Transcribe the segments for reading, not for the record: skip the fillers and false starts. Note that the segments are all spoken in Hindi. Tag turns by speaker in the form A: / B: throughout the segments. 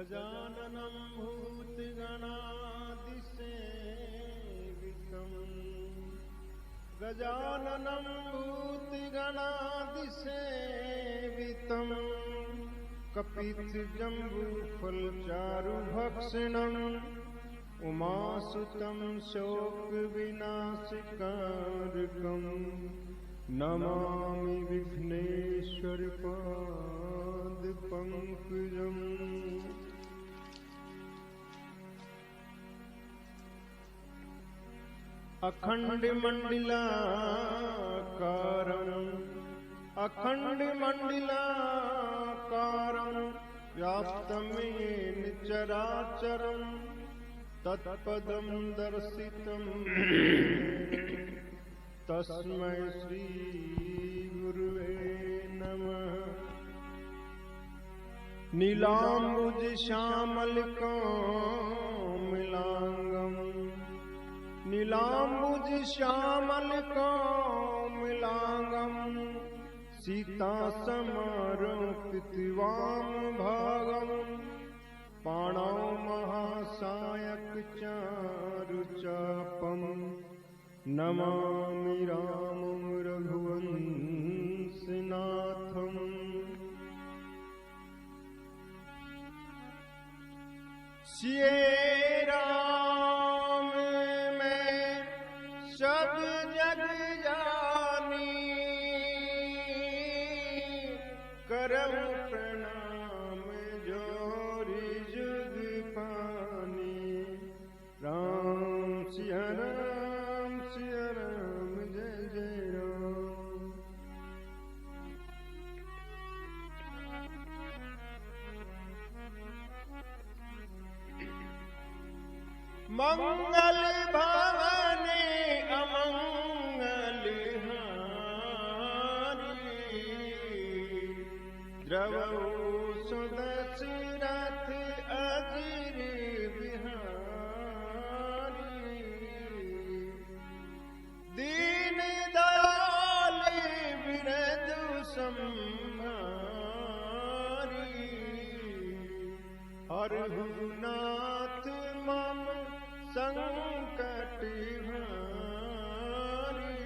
A: गजाननं भूतगणादिसेवितं गजाननं भूतगणादिसेवितं कपितजम्बूफलचारुभक्षणम् उमासुतं शोकविनाशकारकं नमामि विघ्नेश्वरपादपङ्कजम्। अखण्डमण्डलाकारं व्याप्तं येन चराचरं तत्पदं दर्शितं तस्मै श्री गुरुवे नमः। नीलाम्बुजश्यामलकोमलाङ्गं सीतासमारोपितवामभागं पाणौ महासायकचारुचापं नमामि रामं रघुवंशनाथम्। सिए राम मैं सब जग जानी, करम प्रणाम जोरि जुग पानी। राम सिया राम जय जय राम। मंगल भवने अमंगल हारी, द्रवौ सुदशरथ अजिर बिहारी। दीन दयाल बिरधु संहारी, हरहु नाथ मम संकट हारी।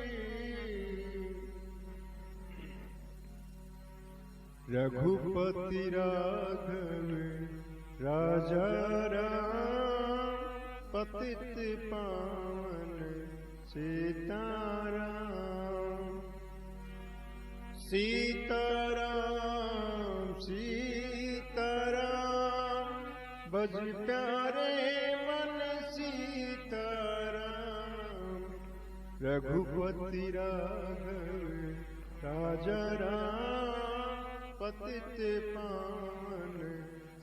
A: रघुपति राघव राजा राम, पतित पावन सीताराम। सीताराम सीताराम बज प्यारे मन सीताराम। रघुपति राघव राजा राम, पतित पावन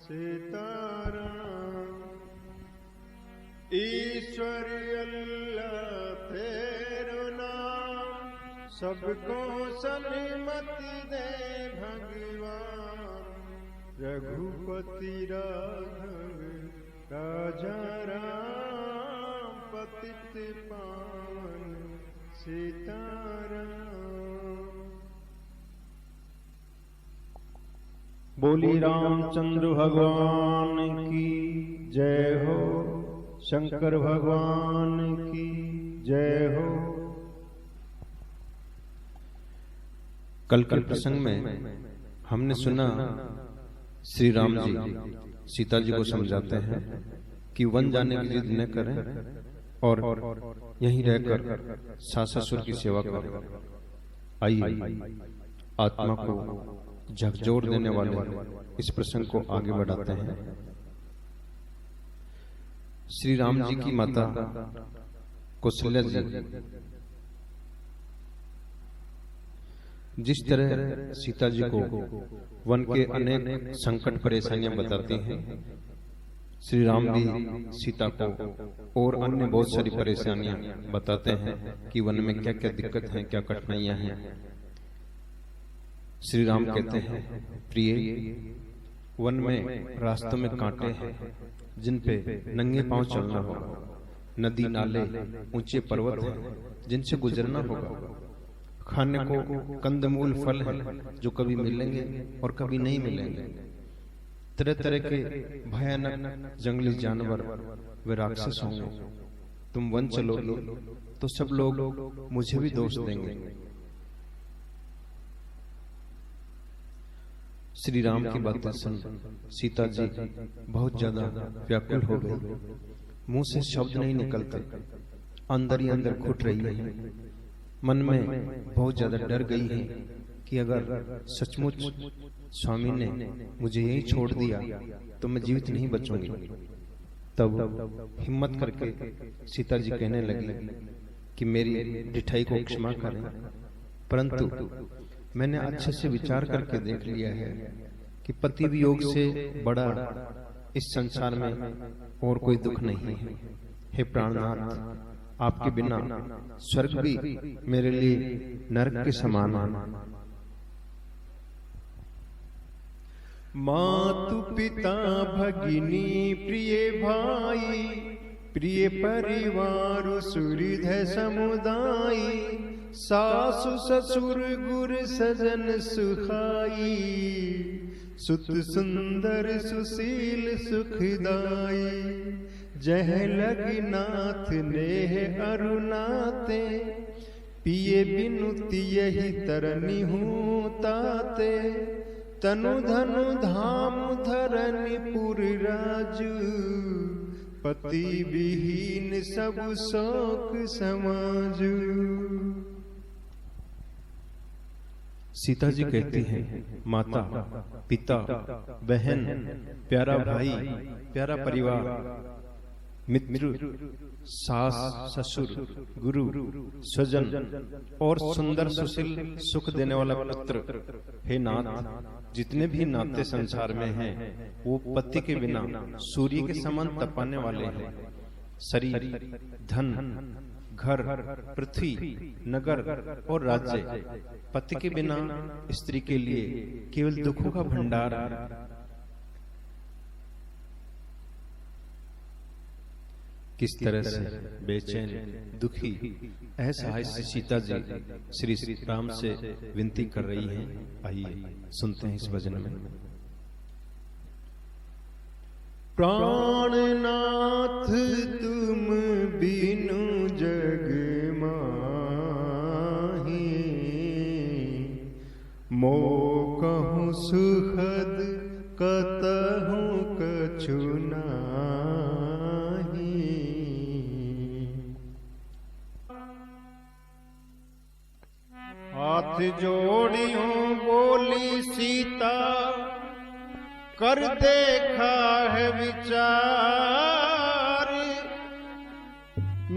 A: सीताराम। ईश्वर अल्लाह तेरो नाम, सबको सन्मति दे भगवान। रघुपति राघव राजा राम, पतित पावन सीताराम। बोली रामचंद्र भगवान की जय हो, शंकर भगवान की जय हो।
B: कल के प्रसंग में हमने सुना श्री राम जी सीता जी को समझाते हैं कि वन जाने की जिद न करें और यहीं रहकर सास ससुर की सेवा करें। आइए आत्मा को झकझोर देने वाले इस प्रसंग को आगे बढ़ाते हैं। श्री राम जी की माता कौशल्या जी जिस तरह सीता जी को वन के अनेक संकट परेशानियां बताती हैं, श्री राम भी सीता को और अन्य बहुत सारी परेशानियां बताते हैं कि वन में क्या क्या दिक्कत है, क्या कठिनाइयां हैं। श्री राम कहते हैं, प्रिय वन में रास्तों में कांटे हैं जिन पे नंगे पांव चलना होगा, नदी नाले ऊंचे पर्वत हैं जिनसे गुजरना होगा, खाने को कंदमूल फल हैं जो कभी मिलेंगे और कभी नहीं मिलेंगे, तरह तरह के भयानक जंगली जानवर वे राक्षस होंगे। तुम वन चलोगे तो सब लोग मुझे भी दोष देंगे। श्री राम की बातें सुन सीता जी बहुत ज्यादा व्याकुल हो गई। मुंह से शब्द नहीं निकलते, अंदर ही अंदर घुट रही है। मन में बहुत ज्यादा डर गई है कि अगर सचमुच स्वामी ने मुझे यही छोड़ दिया तो मैं जीवित नहीं बचूंगी। तब हिम्मत करके सीता जी कहने लगी कि मेरी ढिठाई को क्षमा करें, परंतु मैंने अच्छे से विचार करके देख लिया है कि पति वियोग से बड़ा इस संसार में और कोई दुख नहीं है। हे प्राणनाथ, आपके बिना स्वर्ग भी मेरे लिए नरक के समान है।
A: मातु पिता भगिनी प्रिय भाई, प्रिय परिवार सुहृद समुदाय, सासु ससुर गुर सजन सुखाई, सुत सुंदर सुशील सुखदाई, जह लगी नाथ नेह अरुणाते, पिए बिनुति यही तरनी हूँ ताते, तनु धनु धाम धरनी पुर राजू, पति विहीन सब शोक समाजू।
B: सीता जी कहती हैं, माता, पिता, बहन, प्यारा भाई, प्यारा परिवार, मित्र, सास, ससुर, गुरु, स्वजन और सुंदर सुशील सुख देने वाला पुत्र, हे नाथ, जितने भी नाते संसार में हैं वो पति के बिना सूर्य के समान तपाने वाले हैं। शरीर, धन, घर, पृथ्वी, नगर और राज्य पति के बिना स्त्री के लिए केवल दुखों का भंडार है। किस तरह से बेचैन, दुखी, असहाय सीता जी श्री राम से विनती कर रही हैं। आइए सुनते हैं इस भजन में।
A: प्राणनाथ तुम बिनु जग माही, मो कहूँ सुखद कतहु कछु नाही। हाथ जोड़ियों बोली सीता, कर देखा है विचार,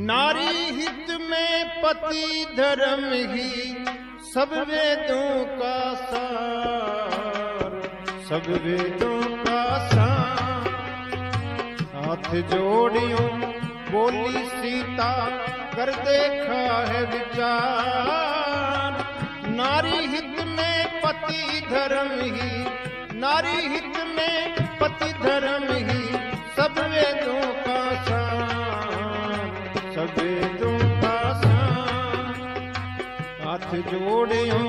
A: नारी हित में पति धर्म ही सब वेदों का सार, सब वेदों का सार। हाथ जोड़ियों बोली सीता, कर देखा है विचार, नारी हित में पति धर्म ही, नारी हित में पति धर्म ही सब वेदों का सार, सब वेदों का सार। हाथ जोड़ियों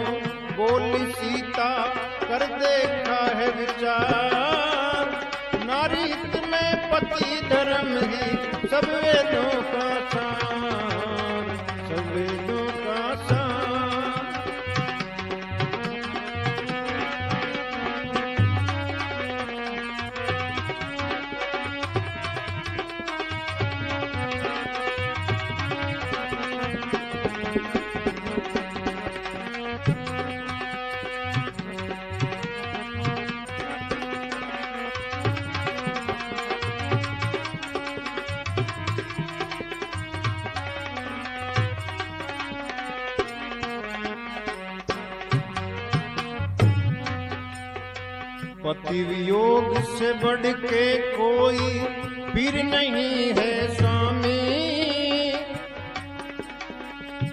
A: बोली सीता, कर देखा है विचार, नारी हित में पति धर्म ही सब वेदों का सार, सब वेदों का सार। पति वियोग से बढ़ के कोई पीर नहीं है स्वामी,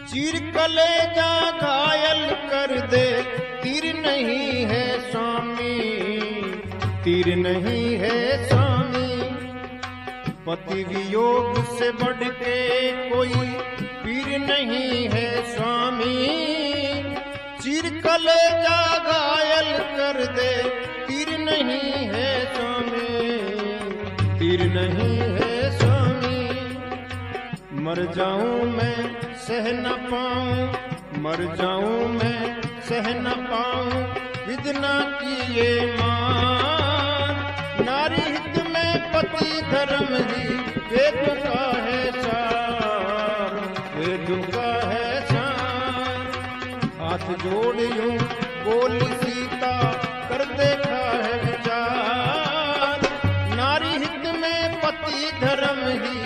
A: चीर कलेजा घायल कर दे तीर नहीं है स्वामी, तीर नहीं है स्वामी। पति वियोग से बढ़ के कोई पीर नहीं है स्वामी, चीर कलेजा घायल कर दे तीर नहीं है स्वामी। तीर नहीं है स्वामी। मर जाऊं मैं सह न पाऊं, मर जाऊं मैं सह न पाऊं, विदना की ये मान। नारी हित में पति धर्म ही वेदों का है सार, वेदों का है सार। हाथ जोड़ियूं बोली सीता कर देखा है विचार। नारी हित में पति धर्म ही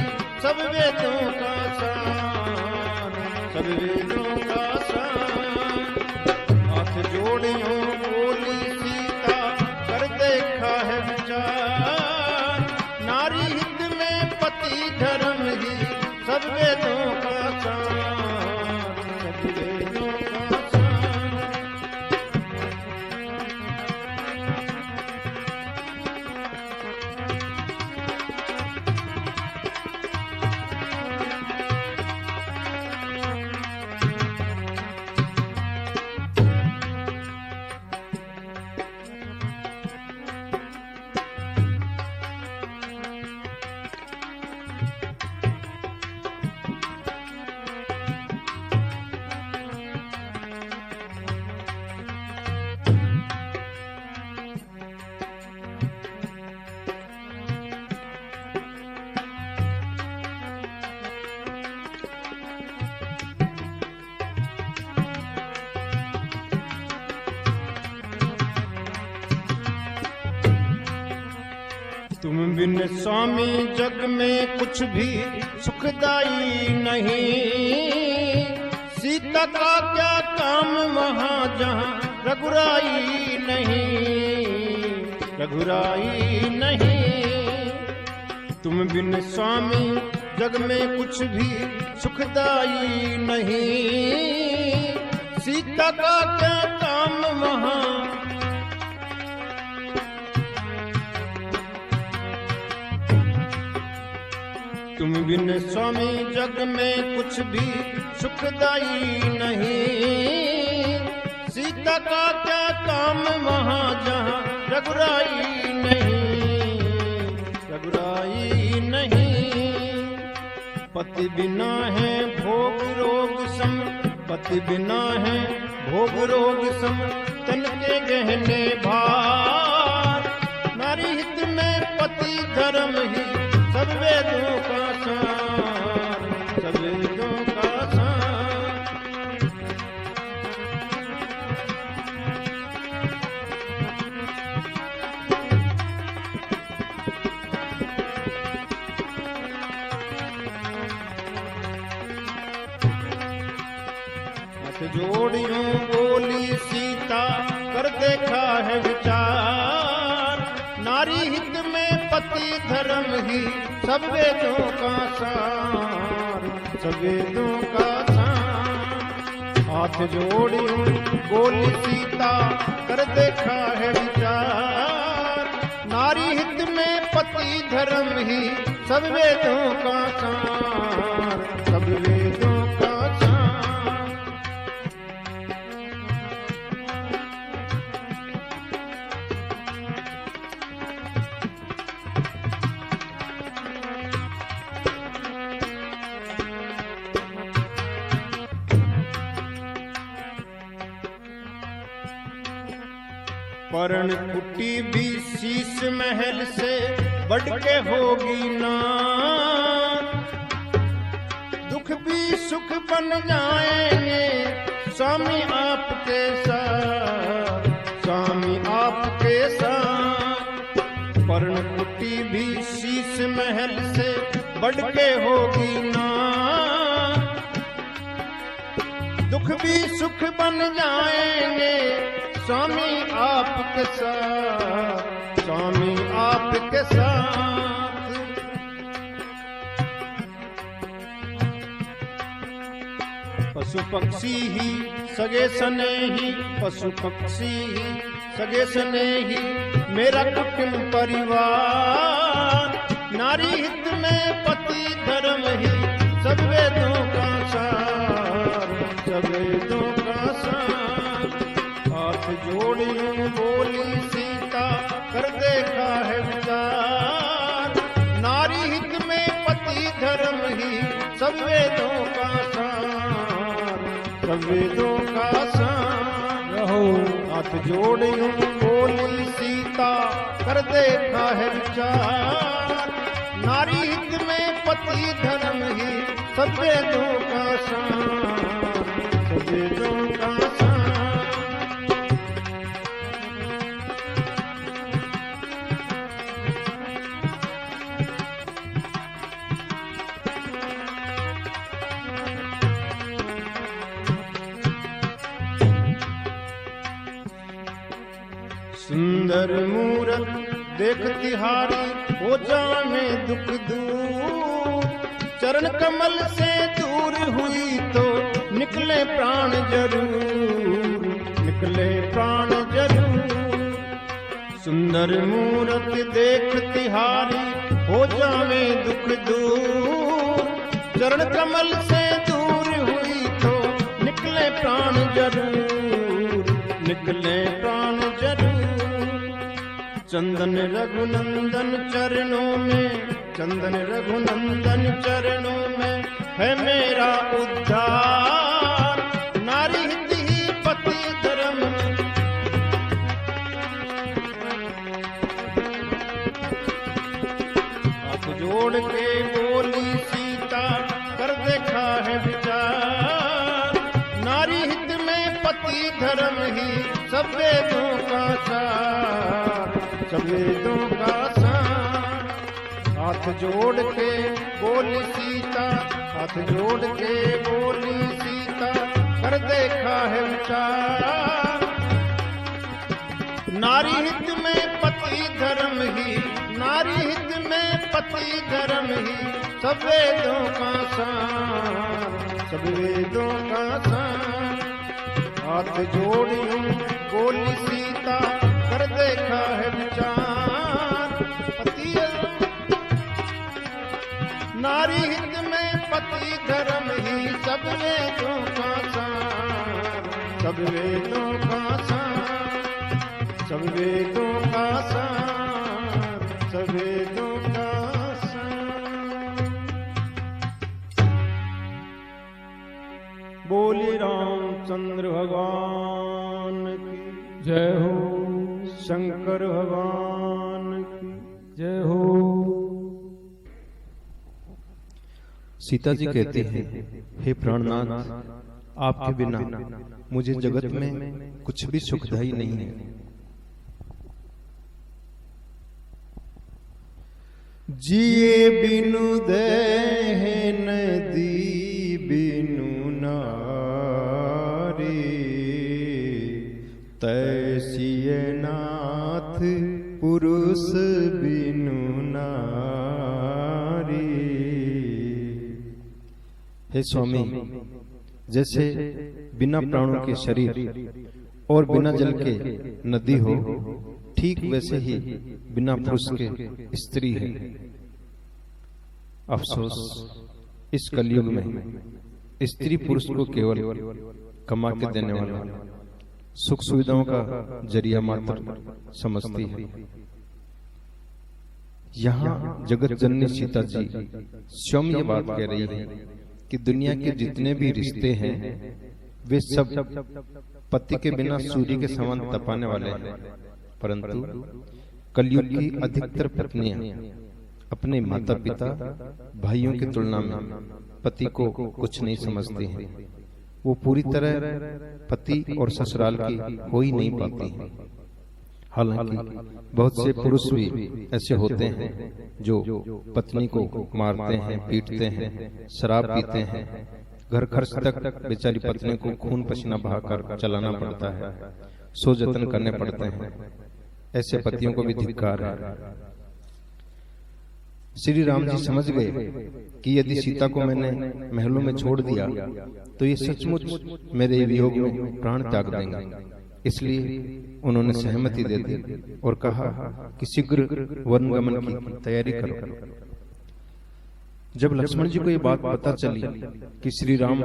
A: सब वेदों का सार, सब वेदों का सार। हाथ जोड़ियों बोली सीता कर देखा है विचार। नारी हित में पति धर्म ही सब वेदों का सार, सब वेदों का सार। तुम बिन स्वामी जग में कुछ भी सुखदाई नहीं। सीता का क्या काम वहाँ जहाँ रघुराई नहीं, रघुराई नहीं। तुम बिन स्वामी जग में कुछ भी सुखदाई नहीं। सीता का क्या काम वहाँ, तुम बिन स्वामी जग में कुछ भी सुखदाई नहीं। सीता का क्या काम वहाँ जहाँ रघुराई नहीं, रघुराई नहीं। पति बिना है भोग रोग सम, पति बिना है भोग रोग सम, तन के गहने भार। नारी हित में पति धर्म ही सब वेदों का सार, सब वेदों का सार। हाथ जोड़ियों बोली सीता कर देखा है विचार। नारी हित में पति धर्म ही सब वेदों का सार, सब वेदों का सार। हाथ जोड़ियों बोली सीता कर देखा है विचार। नारी हित में पति धर्म ही सब वेदों का सार, सब वेदों का सार। पर्ण कुटी भी शीश महल से बढ़ के होगी ना। दुख भी सुख बन जाएंगे स्वामी आपके साथ, स्वामी आपके साथ। पर्ण कुटी भी शीश महल से बढ़ के होगी ना। दुख भी सुख बन जाएंगे स्वामी आपके साथ, स्वामी आपके साथ। पशु पक्षी ही सगे सने ही, पशु पक्षी ही सगे सने ही, मेरा कुटुंब परिवार। नारी हित में पति धर्म ही सब वेदों का सार, सब वेदों का सार। हाथ जोड़ियों बोली सीता कर देखा है विचार। धर्म ही सब वेदों का सार, सब वेदों का सार।
B: रहो
A: हाथ जोड़े यूं बोली सीता कर देखा है विचार, नारी हित में पति धर्म ही सब वेदों का सार, सब वेदों का सार। सुंदर मूरत देख तिहारी हो जावे दुख दूर, चरण कमल से दूर हुई तो निकले प्राण जरूर, निकले प्राण जरूर। सुंदर मूरत देख तिहारी हो जावे दुख दूर, चरण कमल से दूर हुई तो निकले प्राण जरूर, निकले प्राण जरूर। चंदन रघुनंदन चरणों में, चंदन रघुनंदन चरणों में है मेरा उद्धार, नारी हित ही पति धर्म। हाथ जोड़ के बोली सीता कर देखा है विचार, नारी हित में पति धर्म ही सब वेदों का सार, सब वेदों का सार। हाथ जोड़ के बोली सीता, हाथ जोड़ के बोली सीता कर देखा है विचार, नारी हित में पति धर्म ही, नारी हित में पति धर्म ही सब वेदों का सार, सब वेदों का सार। हाथ जोड़ियों बोली सीता कर देखा है विचार, पति नारी हित में पति धर्म ही सब वेदों का सार, सब वेदों का सार, सब वेदों का सार, सब वेदों का सार। बोली रामचंद्र भगवान की
B: जय हो,
A: शंकर भगवान की
B: जय हो। सीता जी कहती हैं, हे प्राणनाथ, आपके बिना मुझे जगत में कुछ भी सुखदायी नहीं है।
A: जिए बिनु देह नदी बिनु नारी, तैसिय नाथ पुरुष बिनु नारी।
B: हे स्वामी, जैसे बिना प्राणों के शरीर और बिना जल के नदी हो, ठीक वैसे ही बिना पुरुष के स्त्री है। अफसोस, इस कलयुग में स्त्री पुरुष को केवल कमा के देने वाला, सुख सुविधाओं का जरिया मात्र समझती है। यहाँ जगत जननी सीता जी स्वयं ये बात कह रही है कि दुनिया के जितने भी रिश्ते हैं वे सब पति के बिना सूर्य के समान तपाने वाले हैं, परंतु कलयुग की अधिकतर पत्नियां अपने माता पिता भाइयों की तुलना में पति को कुछ नहीं समझती हैं। वो पूरी तरह पति और ससुराल की हो ही नहीं पाती हैं। हालांकि बहुत से पुरुष भी ऐसे होते हैं जो पत्नी को मारते हैं, पीटते हैं, शराब पीते हैं, घर खर्च तक बेचारी पत्नी को खून पसीना बहाकर चलाना पड़ता है, सो जतन करने पड़ते हैं। ऐसे पतियों को भी धिक्कार है। श्री राम जी समझ गए कि यदि सीता को मैंने महलों में छोड़ दिया तो ये सचमुच मेरे वियोग में प्राण त्याग देंगे। इसलिए उन्होंने सहमति दे दी और कहा कि शीघ्र वनगमन की तैयारी करो। जब लक्ष्मण जी को ये बात पता चली कि श्री राम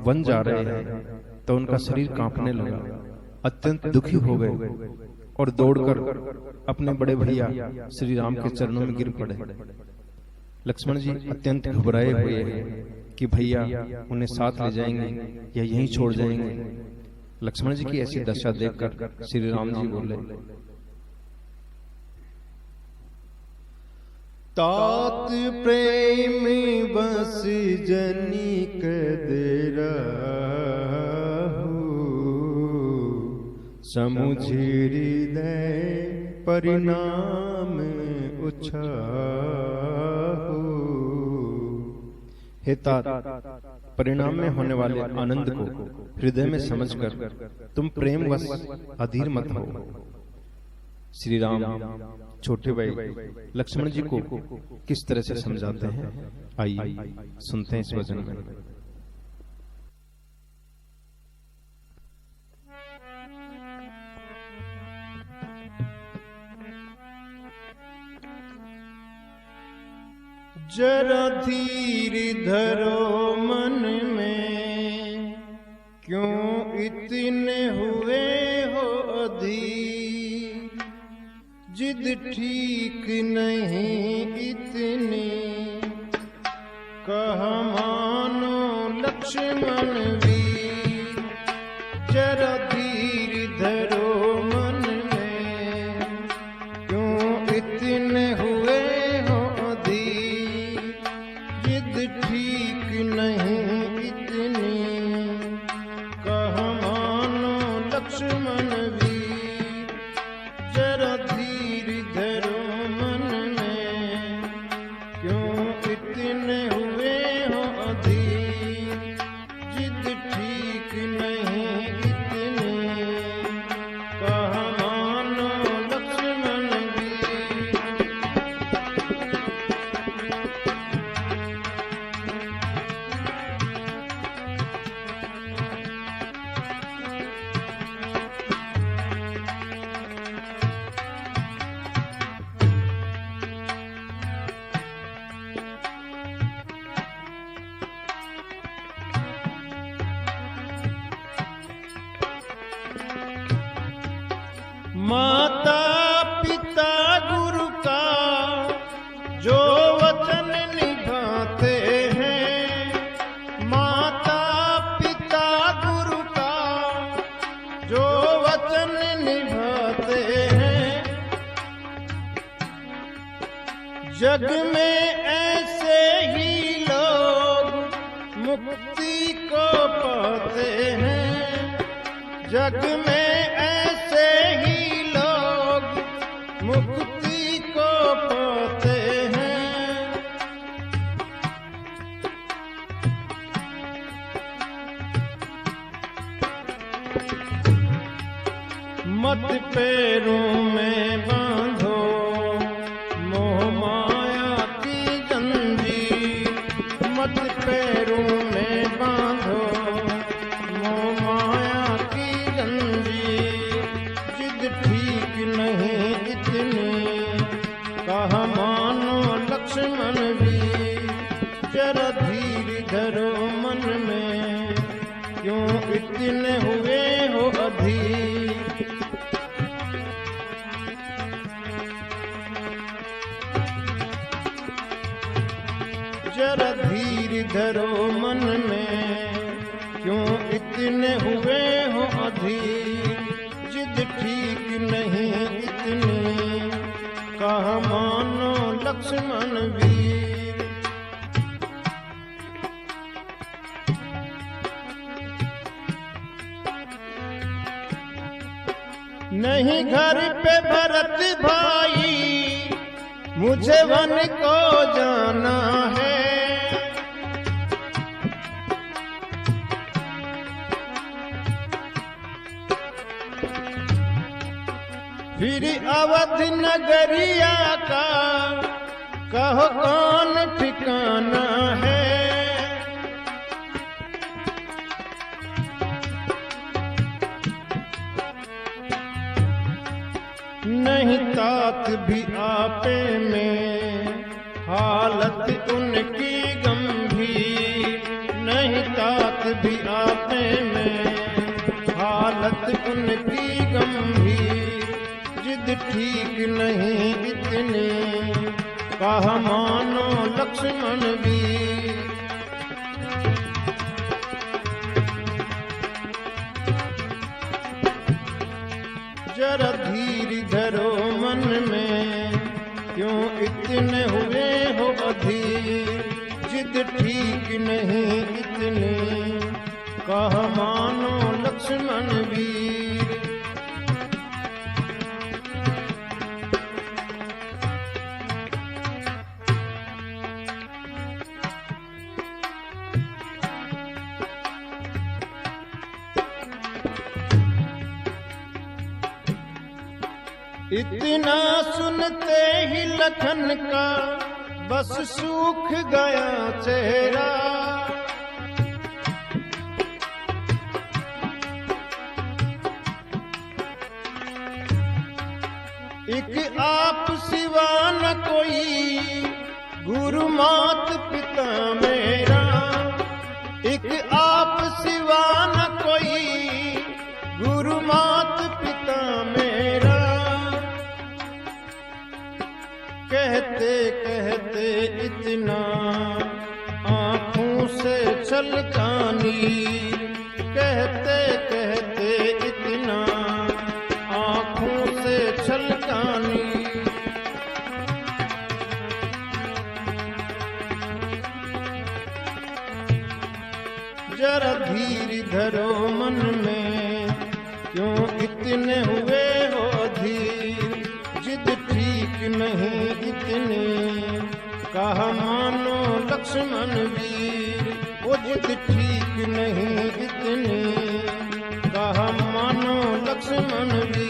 B: वन जा रहे हैं तो उनका शरीर कांपने लगा, अत्यंत दुखी हो गए और दौड़कर अपने बड़े भैया श्री राम के चरणों में गिर पड़े। लक्ष्मण जी अत्यंत घबराए हुए हैं कि भैया उन्हें साथ ले जाएंगे या यहीं छोड़ जाएंगे। लक्ष्मण जी की ऐसी दशा देखकर श्री राम जी बोले,
A: तात प्रेम बस जनिक देराहु, समुझ हृदय परिणाम उछाहु।
B: हे तात, परिणाम में होने वाले आनंद को हृदय में समझकर तुम प्रेमवश अधीर मत हो। श्री राम छोटे भाई लक्ष्मण जी को किस तरह से समझाते हैं, आइए सुनते हैं इस वचन में।
A: जरा धीर धरो मन में, क्यों इतने हुए हो अधीर। जिद ठीक नहीं इतनी, कह मानो लक्ष्मण वीर। जरा धीर धरो मन में, क्यों इतने हुए हो अधीर। जिद ठीक नहीं इतनी, कह मानो लक्ष्मण वीर। जरा धीर धरो मन में, क्यों इतने हुए हो अधीर। जिद ठीक नहीं इतनी, कह मानो लक्ष्मण वीर। माता पिता गुरु का जो वचन निभाते हैं। माता पिता गुरु का जो वचन निभाते हैं। जग में ऐसे ही लोग मुक्ति को पाते हैं। जग में ऐसे ही लोग मुक्ति को पाते हैं। मत पैरों में बांधो मोह माया की जंजीर। मत पैरों में बांधो मोह माया की जंजीर। जिद ठीक नहीं इतनी, कह मानो लक्ष्मण वीर। जरा धीर धरो मन में, क्यों इतने हुए हो अधीर। जरा धीर धरो मन में, क्यों इतने हुए हो अधीर। जिद ठीक नहीं इतनी, कह मानो लक्ष्मण वीर। नहीं घर पे भरत भाई, मुझे वन को जाना है। फिर अवध नगरिया का कहो कौन ठिकाना है। नहीं तात भी आपे में हालत उनकी गंभीर। नहीं तात भी आपे में हालत उनकी गंभीर। जिद ठीक नहीं इतनी, कहा मानो लक्ष्मण वीर। जरा धीर धरो मन में, क्यों इतने हुए हो अधीर, जिद ठीक नहीं इतनी, कहा मानो लक्ष्मण वीर। इतना सुनते ही लखन का बस सूख गया चेहरा, एक आप सिवा न कोई गुरु मात पिता मेरा, एक आप सिवा न कोई गुरु मात पिता मेरा। कहते कहते इतना आँखों से छलका नीर, कहते कहते इतना आँखों से छलका नीर। जरा धीर धरो मन में, क्यों इतने हुए हो अधीर, जिद ठीक नहीं इतनी, कहा मानो लक्ष्मण वीर। वो जिद ठीक नहीं इतनी, कहा मानो लक्ष्मण वीर।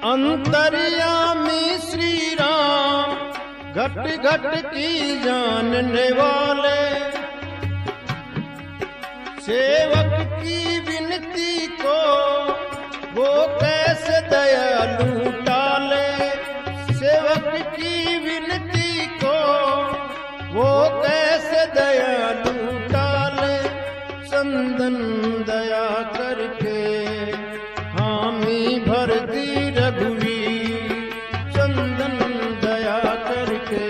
A: अंतर्यामी श्री राम घट घट की जानने वाले, सेवक की विनती को वो कैसे दयालु टाले, सेवक की विनती को वो कैसे दयालु टाले। चंदन दया करके हामी भर दी रघुवीर, चंदन दया करके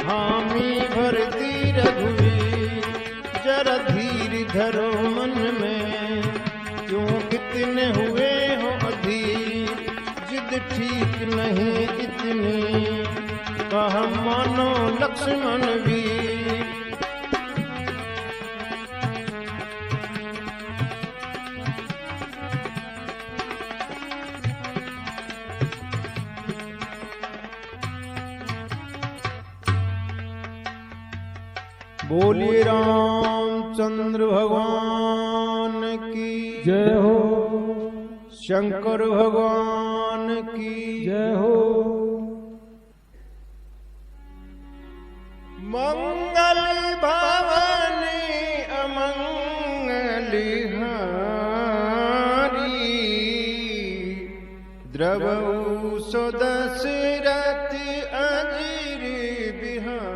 A: हामी भर दी रघुवीर। जरा धीर धरो मन में, क्यों इतने हुए हो अधीर, जिद ठीक नहीं इतनी, कहा मानो लक्ष्मण वीर। बोलिए रामचंद्र भगवान की
C: जय हो,
A: शंकर भगवान की
C: जय हो।
A: मंगल भवानी अमंगल हारी, द्रवौ सो दशरथ अजीर बिहारी।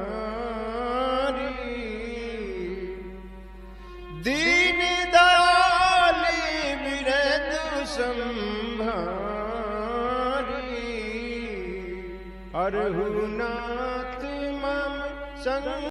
A: दीन दयाली बिरदु संभारी, अरहु नाथ मम संग